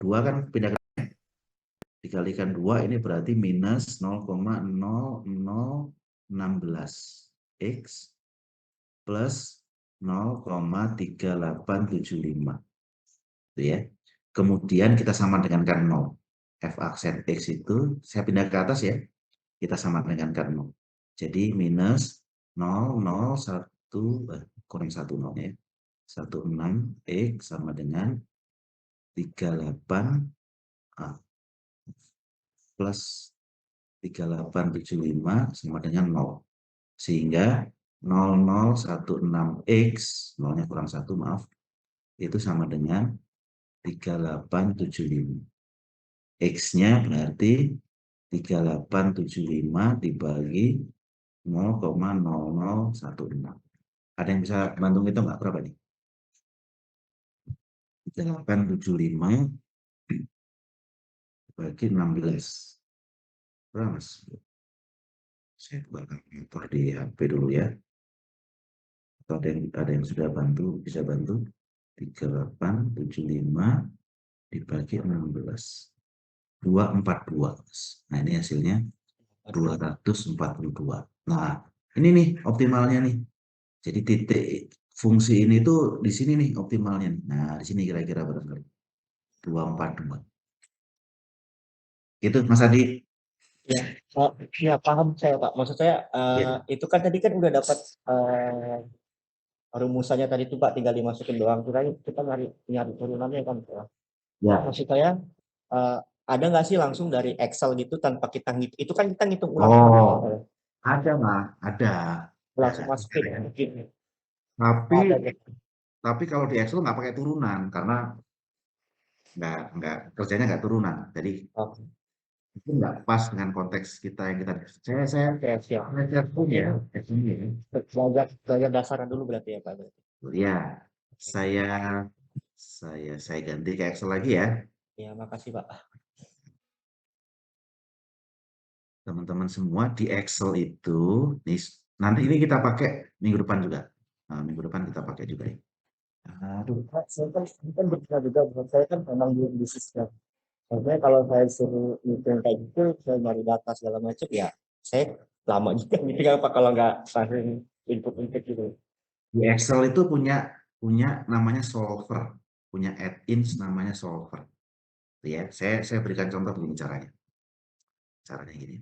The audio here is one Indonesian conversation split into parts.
2 kan pindah ke dikalikan 2 ini berarti minus 0,0016 X plus 0,3875. Itu ya. Kemudian kita sama dengan kan 0. F aksen X itu, saya pindah ke atas ya, kita sama dengan kan 0. Jadi minus 001, kurang 1 0 ya. 16 X sama dengan 38 plus 3875 sama dengan 0. Sehingga 0016X, 0-nya kurang 1, maaf, itu sama dengan 3875. X-nya berarti 3875 dibagi 0,0016. Ada yang bisa bantu ngitung nggak berapa nih? 3875 bagi 16. Berapa, Mas? Saya buka kalkulator di HP dulu ya. Atau ada yang sudah bantu, bisa bantu. 3875 dibagi 16. 242. Nah, ini hasilnya 242. Nah, ini nih optimalnya nih. Jadi titik fungsi ini tuh di sini nih optimalnya nih. Nah, di sini kira-kira barangkali 242. Itu Mas Adi. Ya, ya paham saya Pak. Maksud saya Ya. itu kan tadi kan udah dapat rumusannya tadi tuh Pak, tinggal dimasukin doang. Kita nyari turunannya kan Pak. Ya. Maksud saya ada nggak sih langsung dari Excel gitu tanpa kita ngitung? Itu kan kita ngitung ulang. Oh, ada Mas, ada. Langsung masukin ya mungkin. Tapi kalau di Excel nggak pakai turunan karena nggak kerjanya nggak turunan. Jadi itu nggak pas dengan konteks kita yang kita. Saya punya Excel-nya. Belajar dasarnya dulu berarti ya Pak. Ya, saya ganti ke Excel lagi ya. Ya, makasih Pak. Teman-teman semua di Excel itu, nanti ini kita pakai minggu depan juga. Nah, minggu depan kita pakai juga ya. Aduh, saya kan berbeda juga, saya kan memang belum bisnis kan. Maksudnya kalau saya suruh ngitung kayak gitu, saya nyari data segala macam, ya saya lama juga gitu kan Pak kalau nggak sering input gitu. Di Excel itu punya namanya solver, punya add-ins namanya solver. Ya, saya berikan contoh begini caranya. Caranya gini.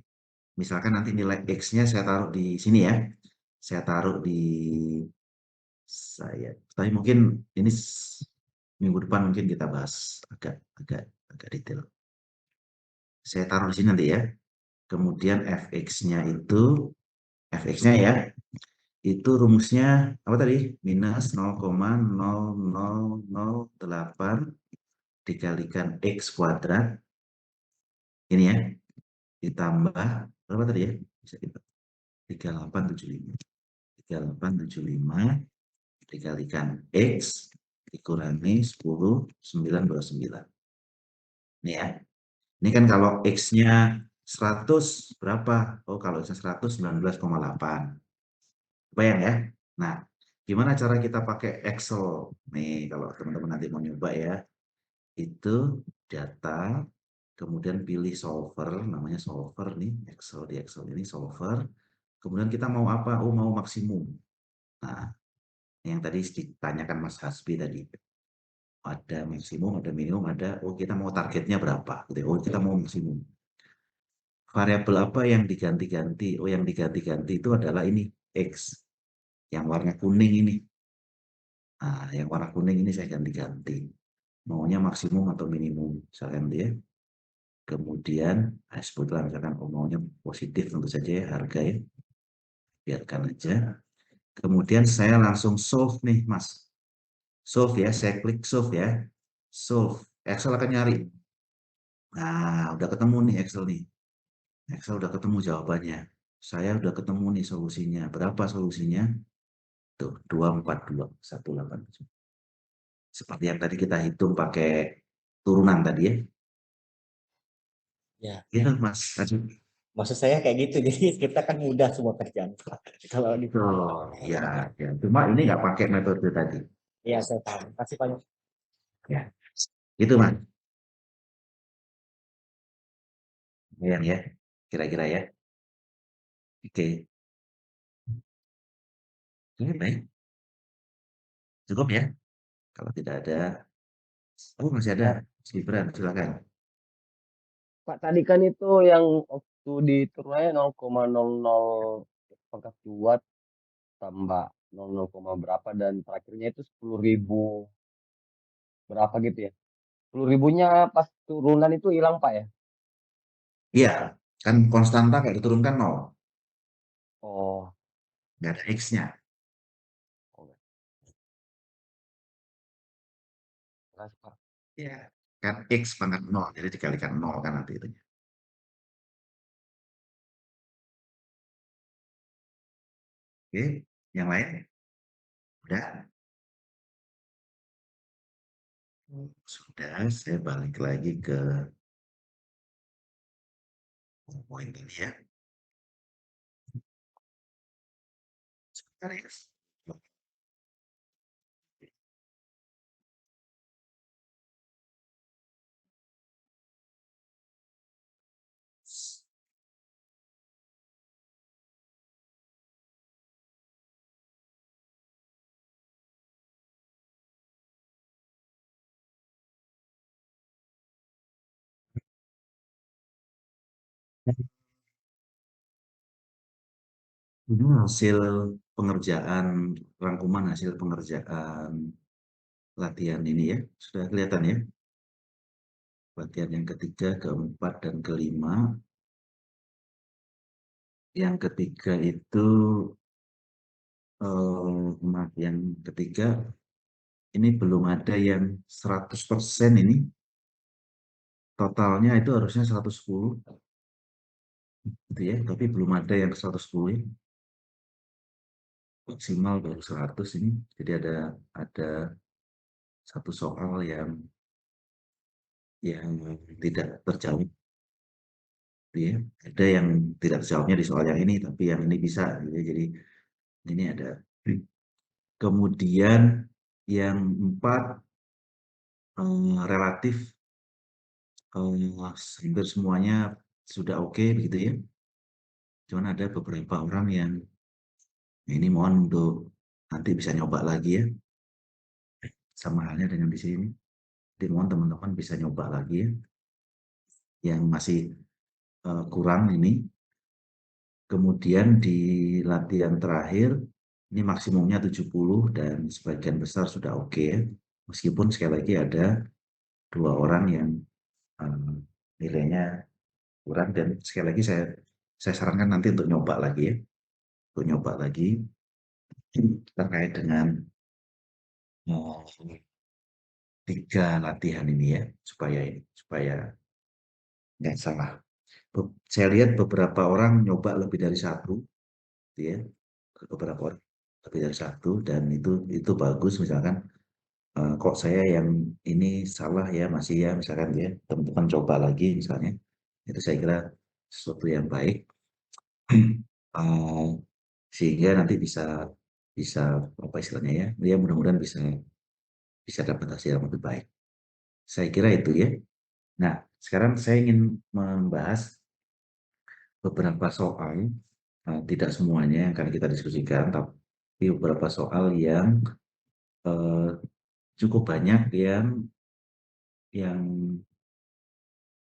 Misalkan nanti nilai X-nya saya taruh di sini ya. Saya taruh di tapi mungkin ini minggu depan mungkin kita bahas agak detail. Saya taruh di sini nanti ya. Kemudian fx-nya ya, itu rumusnya apa tadi? Minus 0,0008 dikalikan x kuadrat. Ini ya, ditambah berapa tadi ya? Bisa kita 3875. 3875 dikalikan x dikurangi 10,929. Ini ya. Ini kan kalau X-nya 100 berapa? Oh, kalau X-nya 100, 19,8. Bayang ya? Nah, gimana cara kita pakai Excel? Nih, kalau teman-teman nanti mau nyoba ya. Itu data, kemudian pilih solver, namanya solver nih, di Excel ini solver. Kemudian kita mau apa? Oh, mau maksimum. Nah, yang tadi ditanyakan Mas Hasbi tadi. Ada maksimum, ada minimum, oh kita mau targetnya berapa? Oh, kita mau maksimum. Variabel apa yang diganti-ganti? Oh, yang diganti-ganti itu adalah ini, X. Yang warna kuning ini. Nah, yang warna kuning ini saya ganti-ganti. Maunya maksimum atau minimum. Misalkan dia. Kemudian, sebutlah misalkan maunya positif tentu saja ya, harga ya. Biarkan aja. Kemudian saya langsung solve nih, Mas. Solve ya, saya klik solve ya. Solve. Excel akan nyari. Nah, udah ketemu nih Excel nih. Excel udah ketemu jawabannya. Saya udah ketemu nih solusinya. Berapa solusinya? Tuh, 242, 187. Seperti yang tadi kita hitung pakai turunan tadi ya. Ya, Gitu, Mas. maksud saya kayak gitu, jadi kita kan mudah semua kerjaan. Kalau di Oh, ya, ya. Cuma ini nggak pakai metode tadi. ya saya tahu. Kasih banyak. Ya, itu Mas. Bayang ya, kira-kira ya. Oke, oke baik, cukup ya? Kalau tidak ada, oh masih ada, Ya, Mas Gibran, silakan. Pak tadi kan itu yang waktu di turunnya 0,00 pangkat 2 tambah 00, berapa dan terakhirnya itu 10.000 berapa gitu ya. 10.000-nya pas turunan itu hilang Pak ya? Iya, kan konstanta kalau diturunkan 0, Oh, nggak ada X-nya. oke. Terus, Pak. Iya, kan X pangkat 0, jadi dikalikan 0 kan nanti itu. Oke, yang lain? Udah? Sudah, saya balik lagi ke poin ini ya. Sebentar ya. Ini hasil pengerjaan, rangkuman hasil pengerjaan latihan ini ya. Sudah kelihatan ya? Latihan yang ketiga, keempat, dan kelima. Yang ketiga itu, yang ketiga, ini belum ada yang 100% ini. Totalnya itu harusnya 110, gitu ya. Tapi belum ada yang 110 ya. Maksimal baru 100 ini. Jadi ada satu soal yang tidak terjawab, gitu ya. Ada yang tidak terjawabnya di soal yang ini, tapi yang ini bisa, gitu ya. Jadi ini ada. Kemudian yang 4 relatif hampir semuanya sudah oke begitu ya. Cuman ada beberapa orang yang ini mohon untuk nanti bisa nyoba lagi ya. Sama halnya dengan di sini. Jadi mohon teman-teman bisa nyoba lagi ya. Yang masih kurang ini. Kemudian di latihan terakhir ini maksimumnya 70 dan sebagian besar sudah oke ya. Meskipun sekali lagi ada 2 orang yang nilainya kurang dan sekali lagi saya sarankan nanti untuk nyoba lagi ya. Untuk nyoba lagi terkait dengan 3 latihan ini ya, supaya nggak salah. Saya lihat beberapa orang nyoba lebih dari 1, gitu ya. Beberapa orang lebih dari 1 dan itu bagus misalkan, kok saya yang ini salah ya, masih ya, misalkan ya, teman-teman coba lagi misalnya. Itu saya kira sesuatu yang baik, sehingga nanti bisa bisa apa istilahnya ya, dia mudah-mudahan bisa bisa dapat hasil yang lebih baik. Saya kira itu ya. Nah, sekarang saya ingin membahas beberapa soal, tidak semuanya yang akan kita diskusikan, tapi beberapa soal yang cukup banyak yang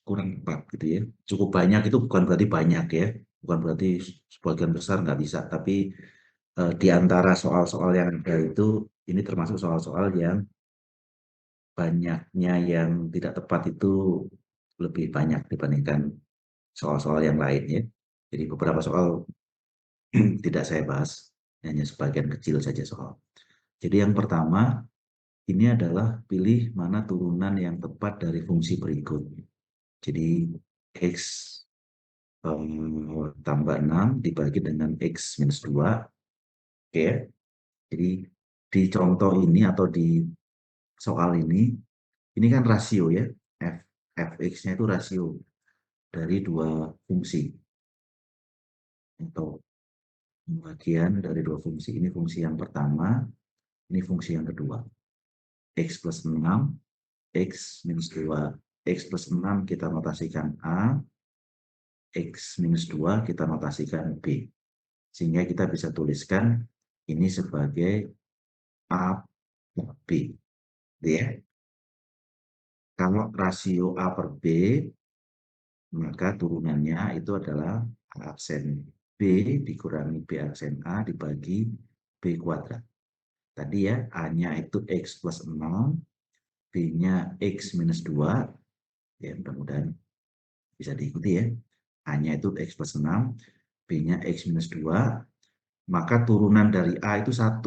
kurang tepat gitu ya. Cukup banyak itu bukan berarti banyak ya, bukan berarti sebagian besar nggak bisa, tapi di antara soal-soal yang ada itu, ini termasuk soal-soal yang banyaknya yang tidak tepat itu lebih banyak dibandingkan soal-soal yang lain ya. Jadi beberapa soal tidak saya bahas, hanya sebagian kecil saja soal. Jadi yang pertama, ini adalah pilih mana turunan yang tepat dari fungsi berikut. Jadi X tambah 6 dibagi dengan X minus 2. Oke ya. Jadi di contoh ini atau di soal ini kan rasio ya. Fx-nya itu rasio dari 2 fungsi. Atau bagian dari 2 fungsi. Ini fungsi yang pertama, ini fungsi yang kedua. X plus 6, X minus 2. X plus 6 kita notasikan A, X minus 2 kita notasikan B. Sehingga kita bisa tuliskan ini sebagai A per B. Ya. Kalau rasio A per B, maka turunannya itu adalah A aksen B dikurangi B aksen A dibagi B kuadrat. Tadi ya, A-nya itu X plus 6, B-nya X minus 2, ya mudah-mudahan bisa diikuti ya. A-nya itu X plus 6, B-nya X minus 2, maka turunan dari A itu 1.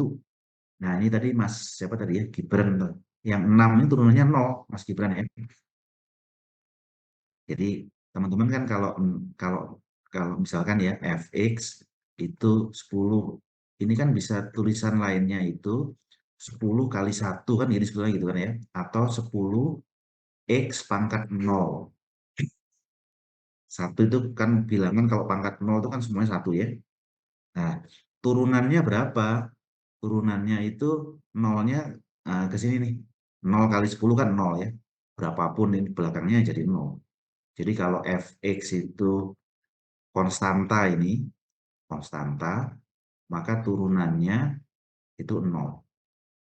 Nah ini tadi Mas, siapa tadi ya, Gibran, yang 6 ini turunannya 0, Mas Gibran ya. Jadi teman-teman kan kalau misalkan ya fx itu 10, ini kan bisa tulisan lainnya itu 10 kali 1 kan jadi sebetulnya gitu kan ya, atau 10 x pangkat 0. 1 itu kan bilangan kalau pangkat 0 itu kan semuanya 1 ya. Nah, turunannya berapa? Turunannya itu nolnya ke sini nih. 0 kali 10 kan 0 ya. Berapapun ini belakangnya jadi 0. Jadi kalau fx itu konstanta ini, konstanta, maka turunannya itu 0.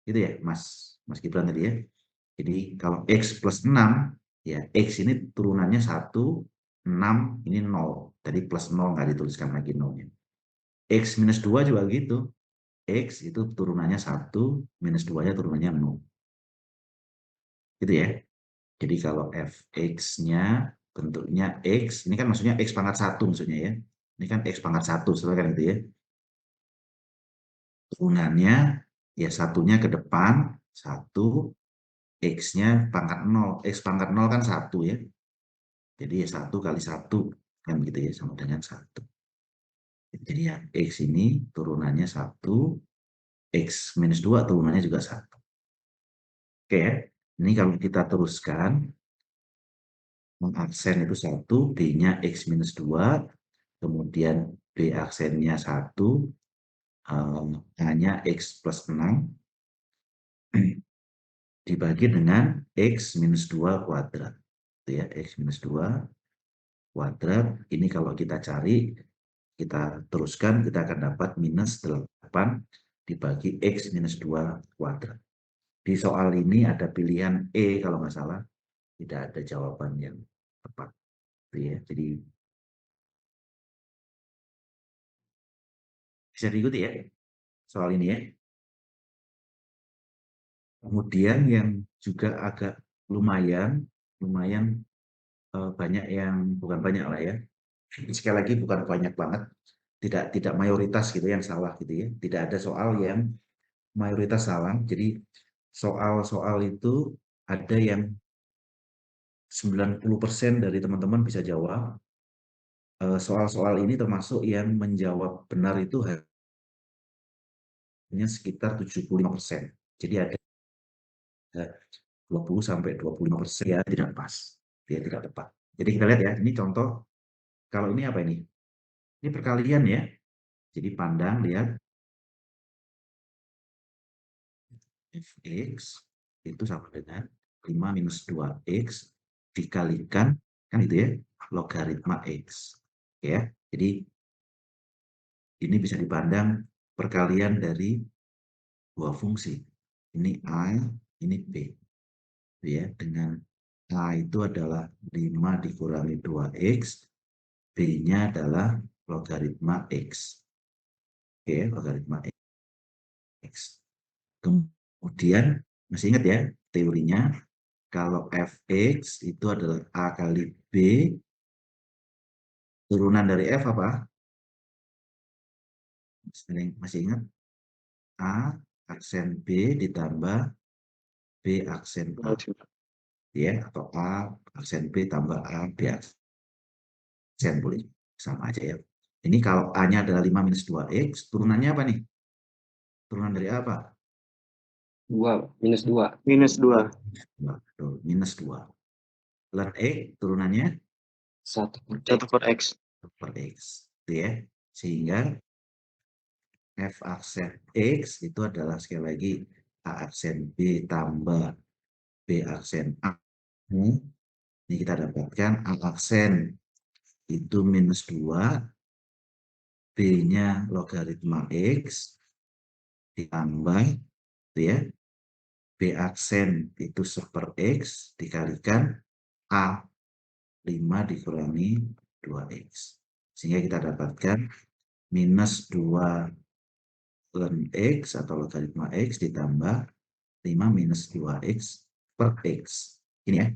Gitu ya, Mas Gibran tadi ya. Jadi kalau X plus 6, ya X ini turunannya 1, 6, ini 0. Tadi plus 0 nggak dituliskan lagi 0-nya. X minus 2 juga gitu. X itu turunannya 1, minus 2-nya turunannya 0. Gitu ya. Jadi kalau fx-nya bentuknya X, ini kan maksudnya X pangkat 1 maksudnya ya. Ini kan X pangkat 1, sebenarnya kan gitu ya. Turunannya ya satunya ke depan, 1, X-nya pangkat 0. X pangkat 0 kan 1 ya. Jadi ya 1 kali 1 kan gitu ya, sama dengan 1. Jadi ya X ini turunannya 1, X minus 2 turunannya juga 1. Oke ya, ini kalau kita teruskan, aksen itu 1, B-nya X minus 2, kemudian B aksennya 1, A-nya X plus 6, dibagi dengan X minus 2 kuadrat. Itu ya, X minus 2 kuadrat. Ini kalau kita cari, kita teruskan, kita akan dapat minus 8 dibagi X minus 2 kuadrat. Di soal ini ada pilihan E kalau nggak salah, tidak ada jawaban yang tepat. Ya, jadi bisa diikuti ya soal ini ya. Kemudian yang juga agak lumayan banyak yang bukan banyak lah ya. Sekali lagi bukan banyak banget, tidak mayoritas gitu yang salah gitu ya. Tidak ada soal yang mayoritas salah. Jadi soal-soal itu ada yang 90% dari teman-teman bisa jawab. Soal-soal ini termasuk yang menjawab benar itu hanya sekitar 75%. Jadi ada 20-25% ya tidak pas, dia tidak tepat. Jadi kita lihat ya, ini contoh. Kalau ini apa ini? Ini perkalian ya. Jadi pandang, lihat. Fx itu sama dengan 5 minus 2x dikalikan, kan itu ya, logaritma x. Ya, jadi ini bisa dipandang perkalian dari dua fungsi. Ini A, ini B. Ya, dengan A itu adalah 5 dikurangi 2x, B-nya adalah logaritma x. Oke, logaritma x. Kemudian, masih ingat ya teorinya, kalau fx itu adalah A kali B, turunan dari f apa? Masih ingat? A aksen B ditambah B aksen A. Ya, atau A aksen B tambah A B aksen, boleh sama aja ya. Ini kalau A-nya adalah 5 minus 2x, turunannya apa nih? Turunan dari A apa? 2, minus 2. Minus 2. Minus 2. Dan E turunannya? 1 per X. Per X. Itu ya. Sehingga F aksen X itu adalah sekali lagi A aksen B tambah B aksen A. Ini kita dapatkan A aksen itu minus 2, B-nya logaritma X, ditambah, gitu ya, B aksen itu 1/X, dikalikan A, 5 dikurangi 2X. Sehingga kita dapatkan minus 2 ln X atau logaritma X ditambah 5 minus 2X per X. Ini ya.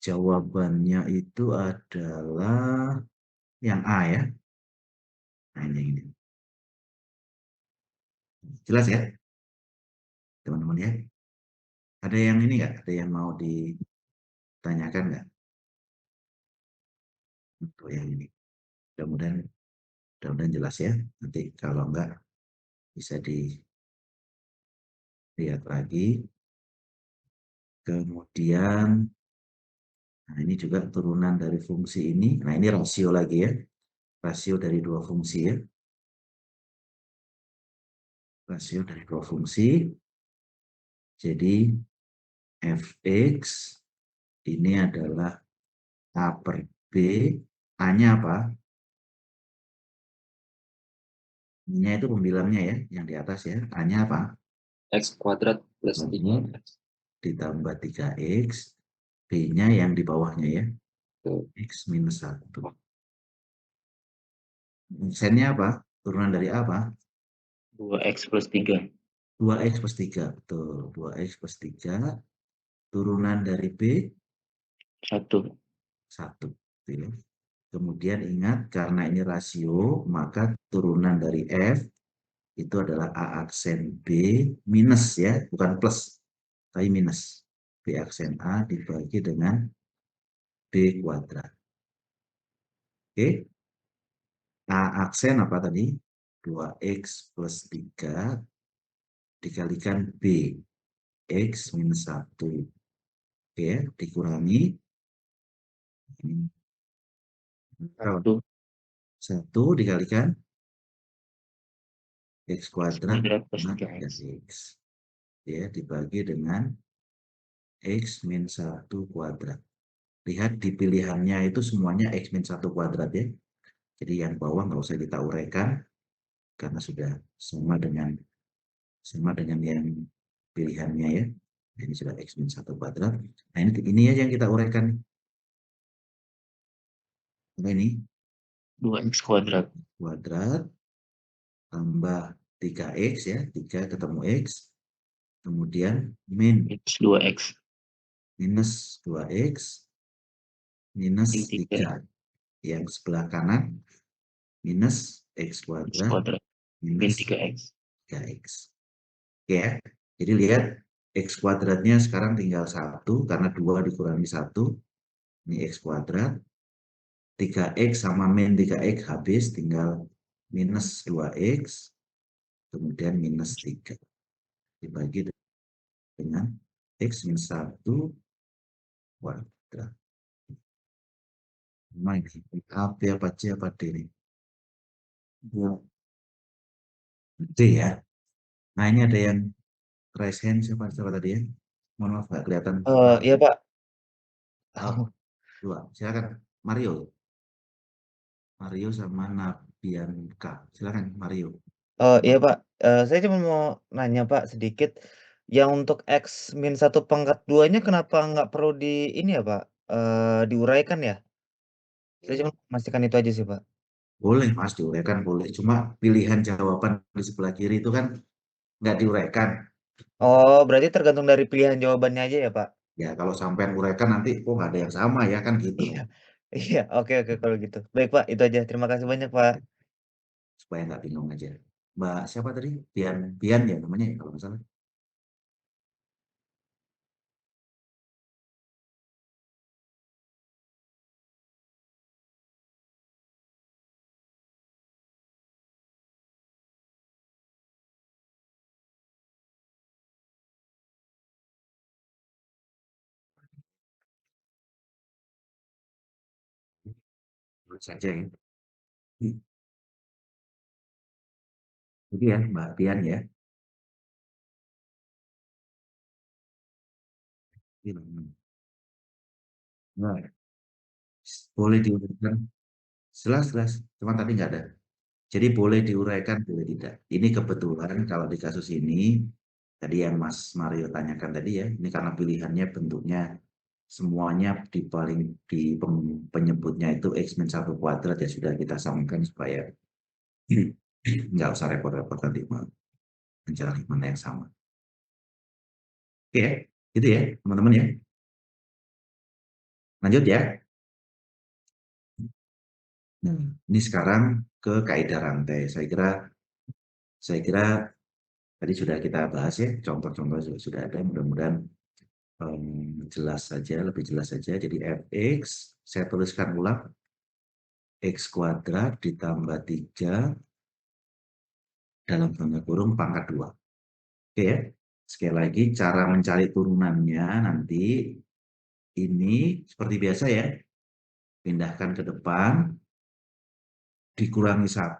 Jawabannya itu adalah yang A ya. Nah, ini. Jelas ya, teman-teman ya. Ada yang ini nggak? Ada yang mau ditanyakan nggak? Untuk yang ini. Mudah-mudahan jelas ya. Nanti kalau enggak bisa dilihat lagi. Kemudian, nah ini juga turunan dari fungsi ini. Nah ini rasio lagi ya. Rasio dari dua fungsi ya. Rasio dari dua fungsi. Jadi fx ini adalah A per B. A-nya apa? A-nya itu pembilangnya ya, yang di atas ya. A-nya apa? X kuadrat plus 3X. Ditambah 3X. B-nya yang di bawahnya ya. X minus 1. Sennya apa? Turunan dari A apa? 2X plus 3. 2X plus 3. Betul. 2X plus 3. Turunan dari B? 1. 1. Gitu ya. Kemudian ingat, karena ini rasio, maka turunan dari F itu adalah A aksen B minus ya, bukan plus, tapi minus. B aksen A dibagi dengan B kuadrat. Oke. A aksen apa tadi? 2X plus 3 dikalikan B. X minus 1. Oke ya, dikurangi. Ini 1 1 dikalikan X kuadrat kuadrat plus dengan 3X. 3X. Ya, dibagi dengan X min 1 kuadrat. Lihat di pilihannya itu semuanya X min 1 kuadrat ya. Jadi yang bawah nggak usah kita uraikan karena sudah sama dengan yang pilihannya ya. Ini sudah X min 1 kuadrat. Nah ini aja yang kita uraikan. Nah, ini 2X kuadrat. kuadrat tambah 3X ya. 3 ketemu X. Kemudian min X 2X. minus 2X minus 3. 3. Yang sebelah kanan minus X X kuadrat kuadrat. Min minus 3X. 3X. Oke ya. Jadi lihat X kuadratnya sekarang tinggal 1 karena 2 dikurangi 1. Ini X kuadrat. 3X sama min 3X habis tinggal minus 2X. Kemudian minus 3. Dibagi dengan X minus 1 kuadrat. Nah ini AB apa C apa D nih? D ya. Nah ini ada yang raise hand siapa tadi ya? Mohon maaf nggak kelihatan. Iya Pak. Oh, dua. Silakan Mario. Mario sama Nabianka. Silakan Mario. Iya Pak. Saya cuma mau nanya Pak sedikit. Yang untuk X min 1 pangkat 2-nya kenapa nggak perlu di ini ya Pak? Diuraikan ya? Saya cuma memastikan itu aja sih Pak. Boleh Mas diuraikan boleh. Cuma pilihan jawaban di sebelah kiri itu kan nggak diuraikan. Oh, berarti tergantung dari pilihan jawabannya aja ya Pak? Ya kalau sampai uraikan nanti kok nggak ada yang sama ya kan gitu. Iya. Iya, oke oke kalau gitu. Baik Pak, itu aja. Terima kasih banyak Pak. Supaya nggak bingung aja. Mbak siapa tadi? Bian, Bian ya namanya ya kalau nggak salah. Terus saja ya. Jadi ya Mbak Bian ya. Nah, Boleh diuraikan. Jelas. Cuma tadi nggak ada. Jadi boleh diuraikan, boleh tidak. Ini kebetulan kalau di kasus ini, tadi yang Mas Mario tanyakan tadi ya, ini karena pilihannya bentuknya semuanya di penyebutnya itu X-1 kuadrat ya sudah kita samakan supaya nggak usah repot-repot nanti mencari mana yang sama. Oke ya, gitu ya teman-teman ya. Lanjut ya. Nah, ini sekarang ke kaidah rantai. Saya kira tadi sudah kita bahas ya, contoh-contoh sudah ada. Mudah-mudahan jelas saja, lebih jelas saja. Jadi fx, saya tuliskan ulang, x kuadrat ditambah 3 dalam tanda kurung pangkat 2. Oke ya. Sekali lagi, cara mencari turunannya nanti ini seperti biasa ya. Pindahkan ke depan, dikurangi 1,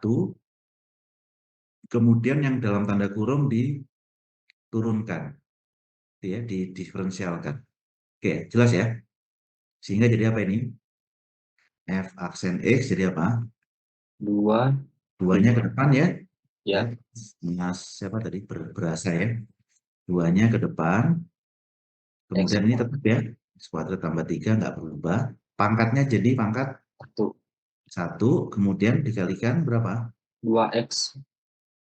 kemudian yang dalam tanda kurung diturunkan, ya, didiferensialkan. Oke, jelas ya? Sehingga jadi apa ini? F aksen X jadi apa? 2. 2-nya ke depan ya? Ya. Mas siapa tadi? Berasa ya? 2-nya ke depan. Kemudian ini tetap ya. X kuadrat tambah 3 nggak berubah. Pangkatnya jadi pangkat 1. Kemudian dikalikan berapa? 2x.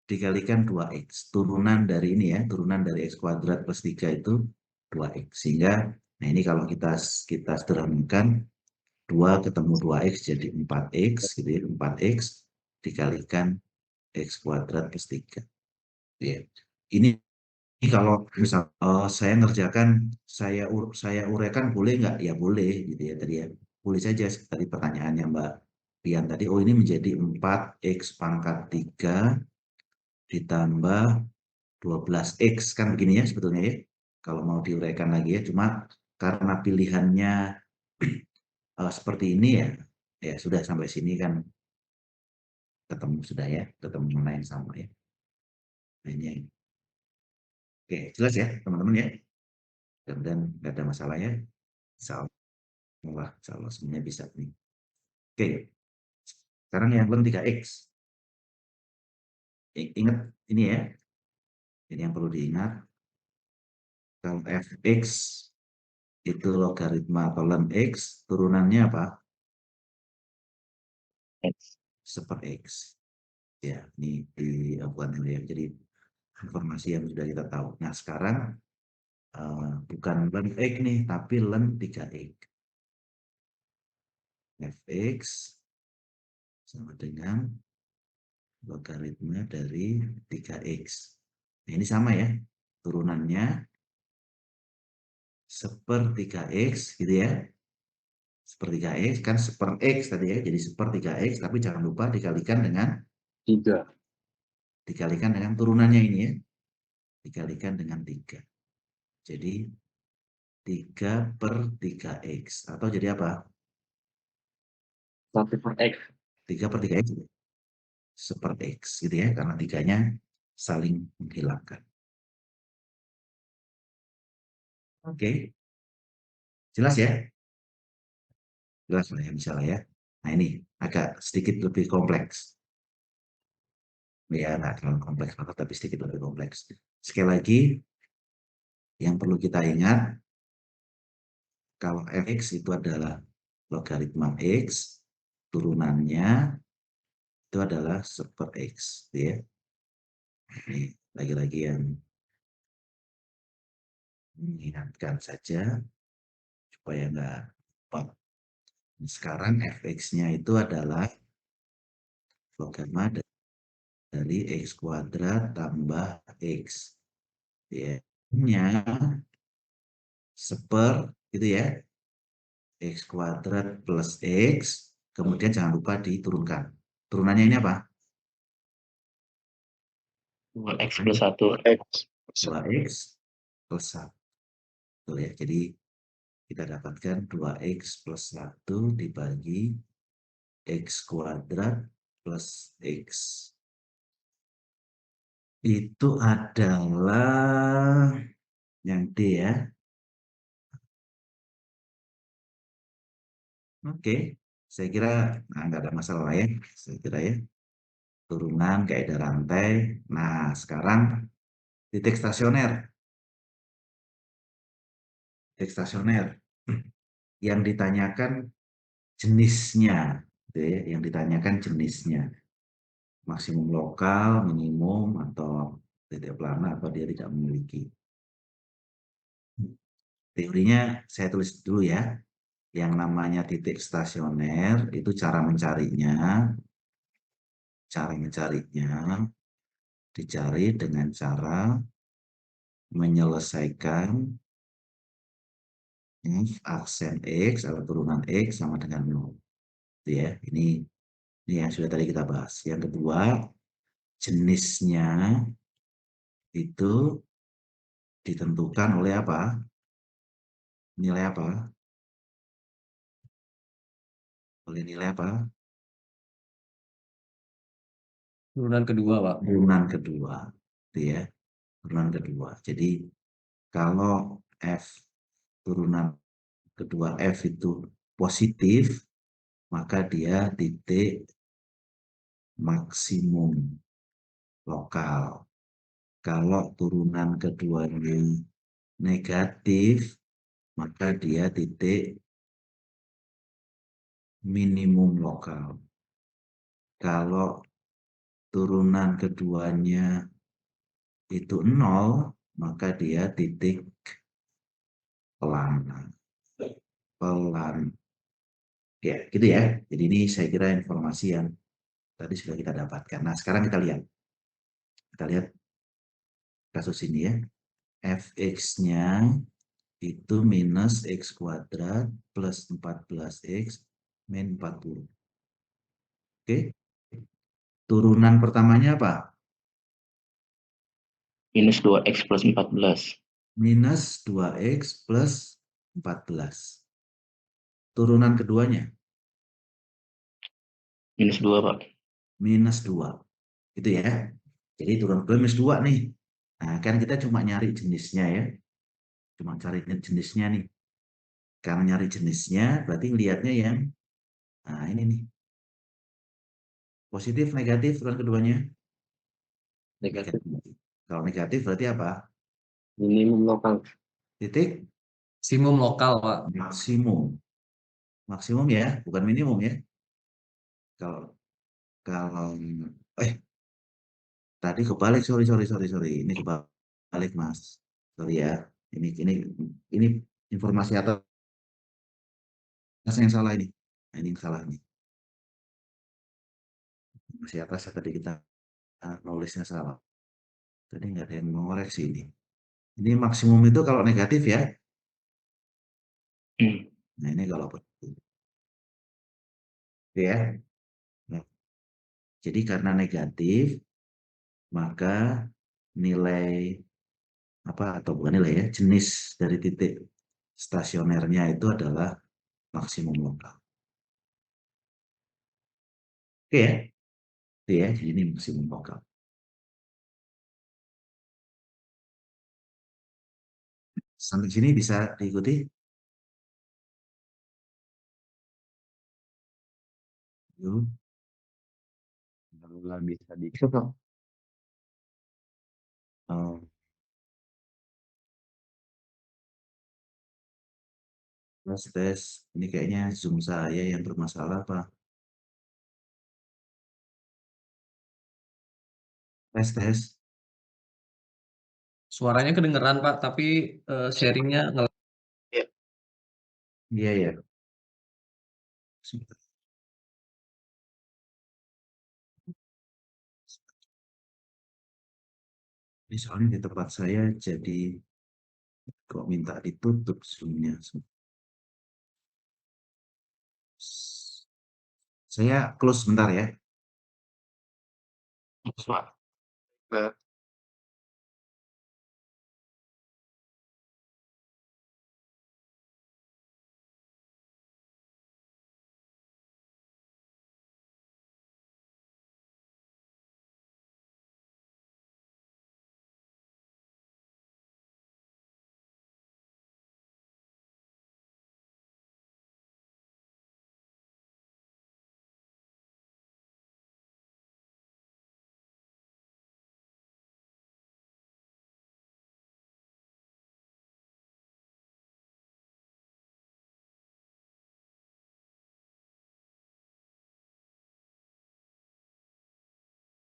Dikalikan 2x. Turunan dari ini ya. Turunan dari X kuadrat plus 3 itu 2x. Sehingga, nah ini kalau kita sederhanakan, 2 ketemu 2x jadi 4x. Gitu ya. 4x dikalikan X kuadrat plus 3. Ya. Ini kalau misal saya ngerjakan, saya uraikan boleh nggak? Ya boleh gitu ya tadi ya. Boleh saja tadi pertanyaannya Mbak Pian tadi. Oh ini menjadi 4x pangkat 3 ditambah 12x kan begini ya sebetulnya ya. Kalau mau diuraikan lagi ya. Cuma karena pilihannya seperti ini ya. Ya sudah sampai sini kan ketemu sudah ya. Ketemu mana yang sama ya. Nah, ini. Oke jelas ya teman-teman ya. Dan nggak ada masalah ya. Insya Allah semuanya bisa nih. Oke, sekarang yang belum 3x. Ingat ini ya, ini yang perlu diingat. Kalau fx itu logaritma atau ln x, turunannya apa? X. Seper x. Ya, ini bukan ini ya. Jadi informasi yang sudah kita tahu. Nah sekarang bukan ln x nih, tapi ln 3x. Fx sama dengan logaritma dari 3x. Nah, ini sama ya, turunannya seper 3x gitu ya. Seper 3x kan seper x tadi ya, jadi seper 3x, tapi jangan lupa dikalikan dengan 3. Dikalikan dengan turunannya ini ya. Dikalikan dengan 3. Jadi 3 per 3x. Atau jadi apa? 1 per x. 3 per 3x seper x gitu ya, karena 3-nya saling menghilangkan. Oke. Jelas ya? Jelas lah ya, misalnya ya. Nah ini agak sedikit lebih kompleks. Ya, nggak terlalu kompleks banget, tapi sedikit lebih kompleks. Sekali lagi, yang perlu kita ingat, kalau fx itu adalah logaritma x, turunannya itu adalah seper x. Ya. Ini lagi-lagi yang mengingatkan saja, supaya nggak lupa. Sekarang fx-nya itu adalah logaritma dari x kuadrat tambah x. Ya. Nya seper gitu ya, x kuadrat plus x, kemudian jangan lupa diturunkan. Turunannya ini apa? 2x plus 1. X. 2x plus 1. Tuh ya, jadi kita dapatkan 2x plus 1 dibagi x kuadrat plus x. Itu adalah yang D ya. Oke, saya kira nggak ada masalah ya, saya kira ya. Turunan kaidah rantai. Nah, sekarang titik stasioner. Titik stasioner. Yang ditanyakan jenisnya, gitu ya, yang ditanyakan jenisnya. Maksimum lokal, minimum, atau titik plana, atau dia tidak memiliki. Teorinya saya tulis dulu ya. Yang namanya titik stasioner itu cara mencarinya dicari dengan cara menyelesaikan aksen X atau turunan X sama dengan 0. Itu ya, ini yang sudah tadi kita bahas. Yang kedua, jenisnya itu ditentukan oleh apa? Nilai apa? Oleh nilai apa? Turunan kedua, Pak. Turunan kedua. Itu ya, turunan kedua. Jadi kalau F turunan kedua F itu positif, maka dia titik maksimum lokal. Kalau turunan keduanya negatif, maka dia titik minimum lokal. Kalau turunan keduanya itu 0, maka dia titik pelan. Ya, gitu ya. Jadi ini saya kira informasi yang tadi sudah kita dapatkan. Nah, sekarang kita lihat. Kita lihat kasus ini ya. Fx-nya itu minus x kuadrat plus 14x min 40. Oke. Turunan pertamanya apa? Minus 2x plus 14. Minus 2x plus 14. Turunan keduanya? Minus 2, Pak. Minus 2. Gitu ya. Jadi turunan kedua minus 2 nih. Nah, kan kita cuma nyari jenisnya ya. Cuma cari jenisnya nih. Karena nyari jenisnya, berarti lihatnya yang nah ini nih. Positif, negatif turunan keduanya? Negatif. Kalau negatif berarti apa? Minimum lokal. Titik Maksimum lokal, Pak. maksimum. Maksimum ya, bukan minimum ya. Kalau kalau tadi kebalik, sorry. Ini kebalik, Mas. Sorry ya. Ini informasi atas yang salah ini. Nah, ini yang salah nih. Informasi atas tadi kita nulisnya salah. Tadi nggak ada yang mengoreksi ini. Ini maksimum itu kalau negatif ya. Nah, ini kalau positif. Oke ya. Nah, jadi karena negatif, maka nilai apa atau bukan nilai ya, jenis dari titik stasionernya itu adalah maksimum lokal. Oke ya. Itu ya, jadi ini maksimum lokal. Sampai sini bisa diikuti? Yuk. Alhamdulillah bisa di Oh, tes. Ini kayaknya Zoom saya yang bermasalah, Pak. Tes. Suaranya kedengeran Pak, tapi sharingnya Iya, ya. Ini soalnya di tempat saya jadi kok minta ditutup Zoom-nya. Saya close sebentar ya. Pak.